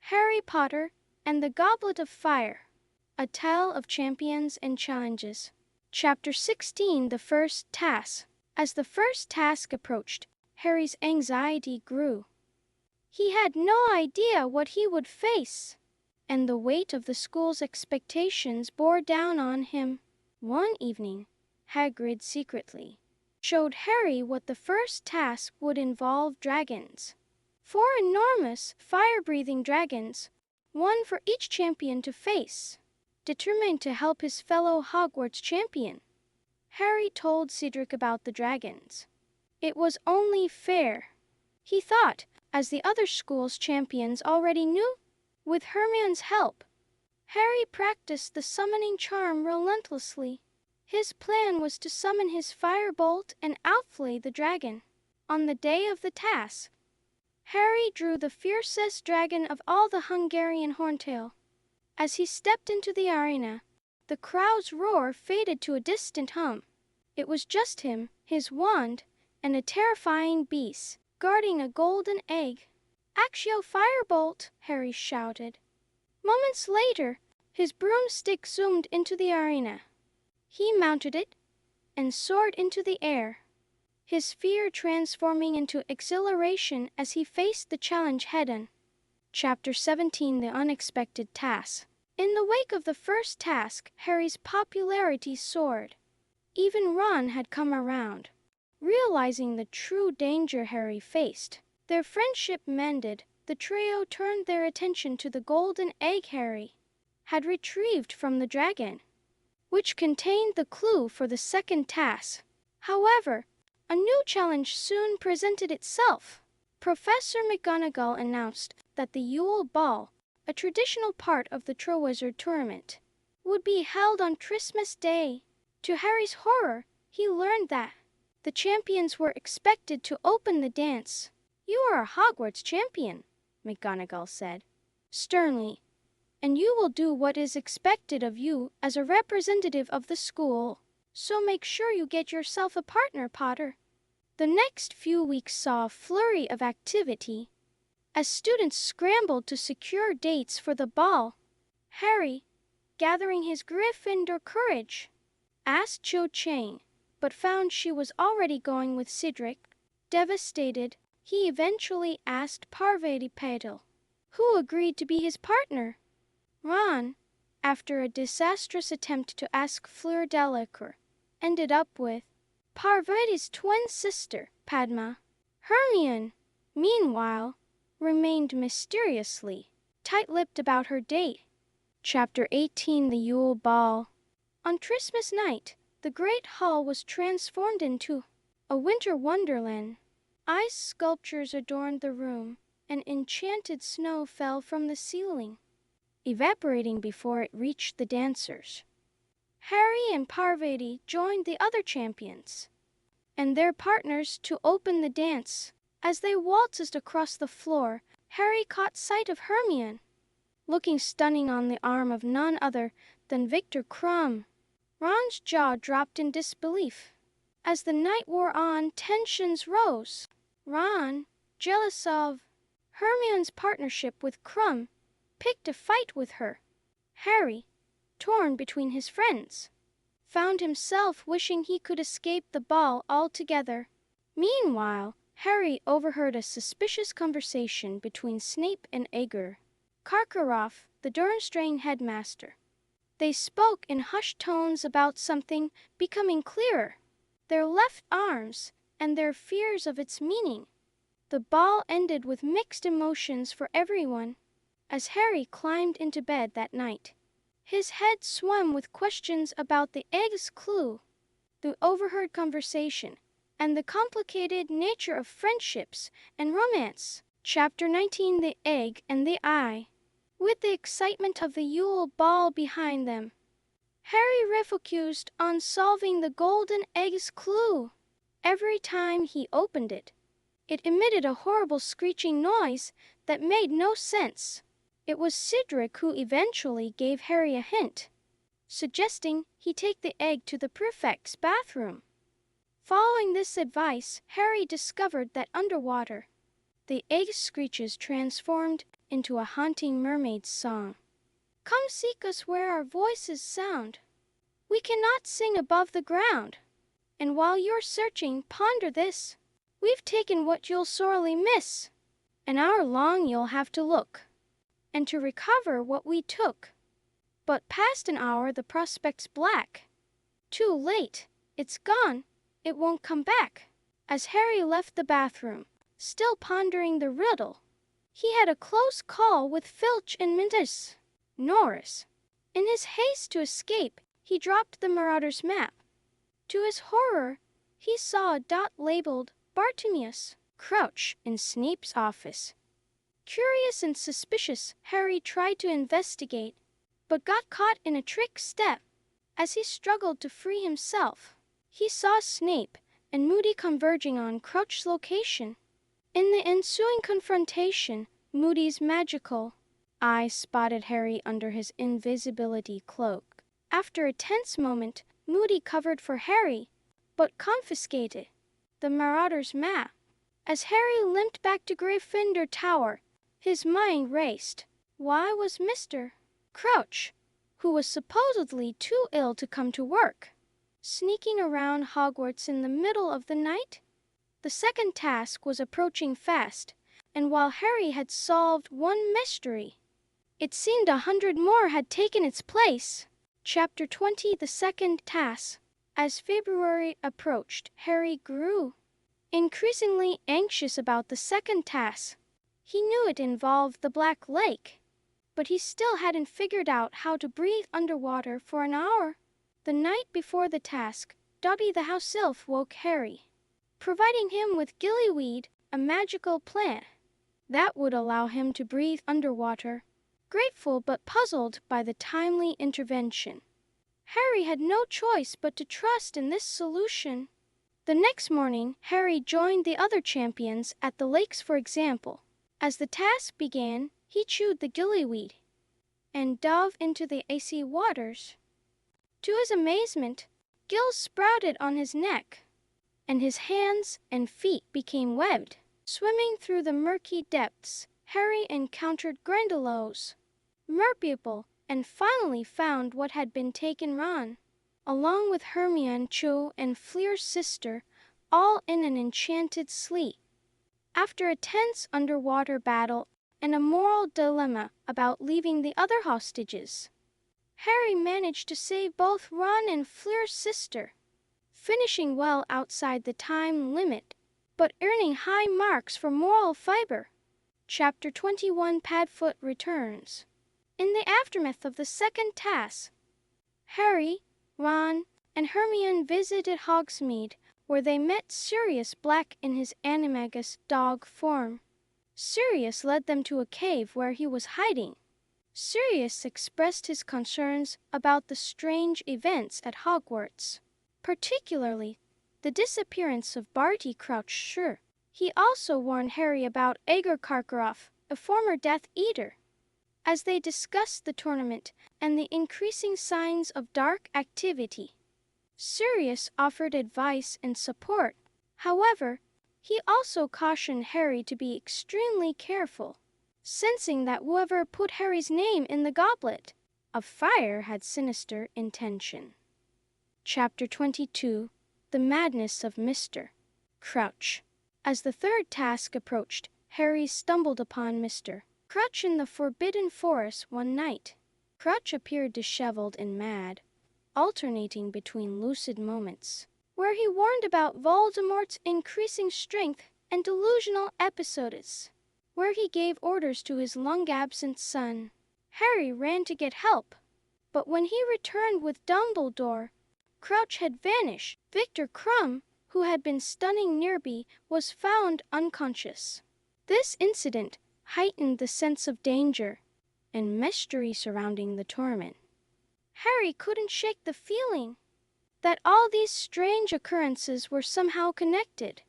Harry Potter and the Goblet of Fire, a tale of champions and challenges. Chapter 16, The First Task. As the first task approached, Harry's anxiety grew. He had no idea what he would face, and the weight of the school's expectations bore down on him. One evening, Hagrid secretly showed Harry what the first task would involve: dragons. 4 enormous, fire-breathing dragons, one for each champion to face. Determined to help his fellow Hogwarts champion, Harry told Cedric about the dragons. It was only fair, he thought, as the other school's champions already knew. With Hermione's help, Harry practiced the summoning charm relentlessly. His plan was to summon his firebolt and outflay the dragon. On the day of the task, Harry drew the fiercest dragon of all, the Hungarian Horntail. As he stepped into the arena, the crowd's roar faded to a distant hum. It was just him, his wand, and a terrifying beast guarding a golden egg. "Accio Firebolt!" Harry shouted. Moments later, his broomstick zoomed into the arena. He mounted it and soared into the air, his fear transforming into exhilaration as he faced the challenge head-on. Chapter 17, The Unexpected Task. In the wake of the first task, Harry's popularity soared. Even Ron had come around. Realizing the true danger Harry faced, their friendship mended. The trio turned their attention to the golden egg Harry had retrieved from the dragon, which contained the clue for the second task. However, a new challenge soon presented itself. Professor McGonagall announced that the Yule Ball, a traditional part of the Triwizard Tournament, would be held on Christmas Day. To Harry's horror, he learned that the champions were expected to open the dance. "You are a Hogwarts champion," McGonagall said sternly, "and you will do what is expected of you as a representative of the school. So make sure you get yourself a partner, Potter." The next few weeks saw a flurry of activity as students scrambled to secure dates for the ball. Harry, gathering his Gryffindor courage, asked Cho Chang, but found she was already going with Cedric. Devastated, he eventually asked Parvati Patil, who agreed to be his partner. Ron, after a disastrous attempt to ask Fleur Delacour, ended up with Parvati's twin sister, Padma. Hermione, meanwhile, remained mysteriously tight-lipped about her date. Chapter 18, The Yule Ball. On Christmas night, the Great Hall was transformed into a winter wonderland. Ice sculptures adorned the room, and enchanted snow fell from the ceiling, evaporating before it reached the dancers. Harry and Parvati joined the other champions and their partners to open the dance. As they waltzed across the floor, Harry caught sight of Hermione, looking stunning on the arm of none other than Victor Krum. Ron's jaw dropped in disbelief. As the night wore on, tensions rose. Ron, jealous of Hermione's partnership with Krum, picked a fight with her. Harry, torn between his friends, found himself wishing he could escape the ball altogether. Meanwhile, Harry overheard a suspicious conversation between Snape and Agur Karkaroff, the Durmstrang headmaster. They spoke in hushed tones about something becoming clearer: their left arms and their fears of its meaning. The ball ended with mixed emotions for everyone. As Harry climbed into bed that night, his head swam with questions about the egg's clue, the overheard conversation, and the complicated nature of friendships and romance. Chapter 19, The Egg and the Eye. With the excitement of the Yule Ball behind them, Harry refocused on solving the golden egg's clue. Every time he opened it, it emitted a horrible screeching noise that made no sense. It was Cedric who eventually gave Harry a hint, suggesting he take the egg to the prefect's bathroom. Following this advice, Harry discovered that underwater, the egg's screeches transformed into a haunting mermaid's song. Come seek us where our voices sound. We cannot sing above the ground. And while you're searching, ponder this. We've taken what you'll sorely miss. An hour long you'll have to look, and to recover what we took. But past an hour the prospect's black. Too late, it's gone, it won't come back. As Harry left the bathroom, still pondering the riddle, he had a close call with Filch and Mintus Norris. In his haste to escape, he dropped the Marauder's map. To his horror, he saw a dot labeled Bartimeus Crouch in Snape's office. Curious and suspicious, Harry tried to investigate, but got caught in a trick step. As he struggled to free himself, he saw Snape and Moody converging on Crouch's location. In the ensuing confrontation, Moody's magical eye spotted Harry under his invisibility cloak. After a tense moment, Moody covered for Harry, but confiscated the Marauder's map. As Harry limped back to Gryffindor Tower, his mind raced. Why was Mr. Crouch, who was supposedly too ill to come to work, sneaking around Hogwarts in the middle of the night? The second task was approaching fast, and while Harry had solved one mystery, it seemed 100 more had taken its place. Chapter 20, the second task. As February approached, Harry grew increasingly anxious about the second task. He knew it involved the Black Lake, but he still hadn't figured out how to breathe underwater for an hour. The night before the task, Dobby the house elf woke Harry, providing him with gillyweed, a magical plant that would allow him to breathe underwater. Grateful but puzzled by the timely intervention, Harry had no choice but to trust in this solution. The next morning, Harry joined the other champions at the lakes for example. As the task began, he chewed the gillyweed and dove into the icy waters. To his amazement, gills sprouted on his neck, and his hands and feet became webbed. Swimming through the murky depths, Harry encountered Grindylows, Merpeople, and finally found what had been taken Ron, along with Hermione, Cho, and Fleur's sister, all in an enchanted sleep. After a tense underwater battle and a moral dilemma about leaving the other hostages, Harry managed to save both Ron and Fleur's sister, finishing well outside the time limit, but earning high marks for moral fiber. Chapter 21, Padfoot returns. In the aftermath of the second task, Harry, Ron, and Hermione visited Hogsmeade, where they met Sirius Black in his animagus dog form. Sirius led them to a cave where he was hiding. Sirius expressed his concerns about the strange events at Hogwarts, particularly the disappearance of Barty Crouch. He also warned Harry about Agar Karkaroff, a former Death Eater. As they discussed the tournament and the increasing signs of dark activity, Sirius offered advice and support. However, he also cautioned Harry to be extremely careful, sensing that whoever put Harry's name in the Goblet of Fire had sinister intention. Chapter 22, The Madness of Mr. Crouch. As the third task approached, Harry stumbled upon Mr. Crouch in the Forbidden Forest one night. Crouch appeared disheveled and mad, alternating between lucid moments, where he warned about Voldemort's increasing strength, and delusional episodes, where he gave orders to his long-absent son. Harry ran to get help, but when he returned with Dumbledore, Crouch had vanished. Victor Crumb, who had been stunning Nearby, was found unconscious. This incident heightened the sense of danger and mystery surrounding the tournament. Harry couldn't shake the feeling that all these strange occurrences were somehow connected,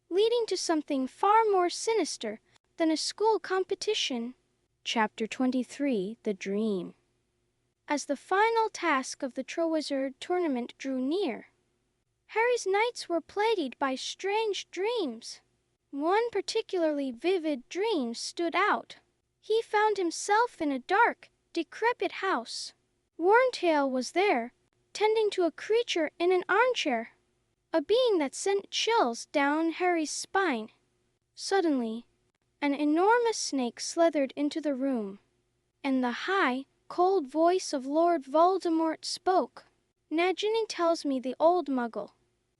leading to something far more sinister than a school competition. Chapter 23, The Dream. As the final task of the Triwizard Tournament drew near, Harry's nights were plagued by strange dreams. One particularly vivid dream stood out. He found himself in a dark, decrepit house. Wormtail was there, tending to a creature in an armchair, a being that sent chills down Harry's spine. Suddenly, an enormous snake slithered into the room, and the high, cold voice of Lord Voldemort spoke. Nagini tells me the old Muggle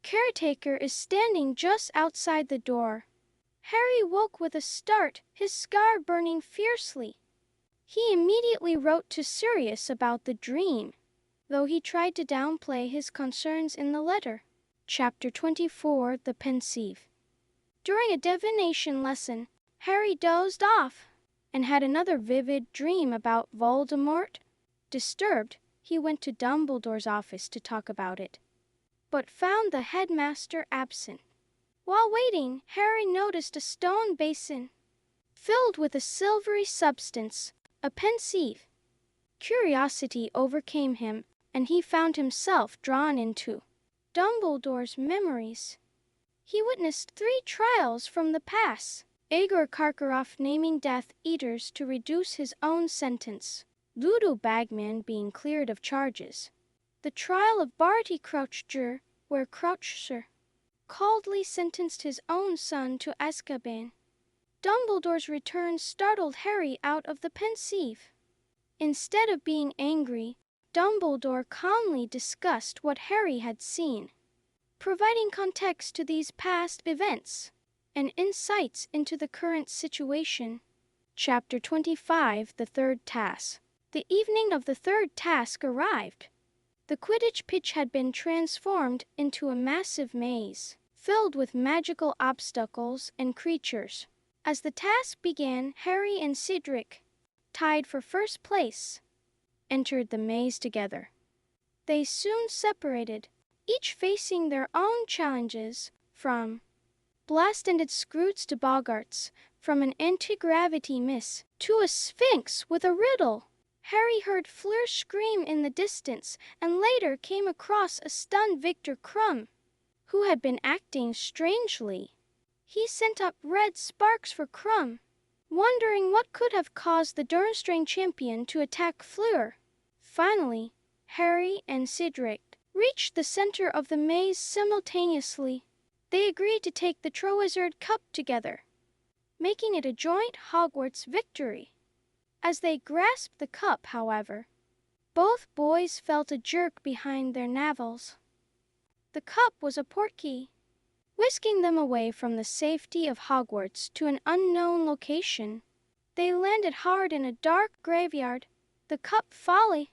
caretaker is standing just outside the door. Harry woke with a start, his scar burning fiercely. He immediately wrote to Sirius about the dream, though he tried to downplay his concerns in the letter. Chapter 24: The Pensieve. During a divination lesson, Harry dozed off and had another vivid dream about Voldemort. Disturbed, he went to Dumbledore's office to talk about it, but found the headmaster absent. While waiting, Harry noticed a stone basin filled with a silvery substance, a pensieve. Curiosity overcame him, and he found himself drawn into Dumbledore's memories. He witnessed 3 trials from the past, Agur Karkaroff naming Death Eaters to reduce his own sentence, Ludo Bagman being cleared of charges, the trial of Barty Croucher, where Croucher coldly sentenced his own son to Azkaban. Dumbledore's return startled Harry out of the pensieve. Instead of being angry, Dumbledore calmly discussed what Harry had seen, providing context to these past events and insights into the current situation. Chapter 25: The Third Task. The evening of the third task arrived. The Quidditch pitch had been transformed into a massive maze, filled with magical obstacles and creatures. As the task began, Harry and Cedric, tied for first place, entered the maze together. They soon separated, each facing their own challenges, from blast-ended Scroots to Boggarts, from an anti-gravity miss to a sphinx with a riddle. Harry heard Fleur scream in the distance and later came across a stunned Victor Crumb, who had been acting strangely. He sent up red sparks for Crumb, wondering what could have caused the Durmstrang champion to attack Fleur. Finally, Harry and Cedric reached the center of the maze simultaneously. They agreed to take the Triwizard Cup together, making it a joint Hogwarts victory. As they grasped the cup, however, both boys felt a jerk behind their navels. The cup was a portkey, whisking them away from the safety of Hogwarts to an unknown location. They landed hard in a dark graveyard, the cup falling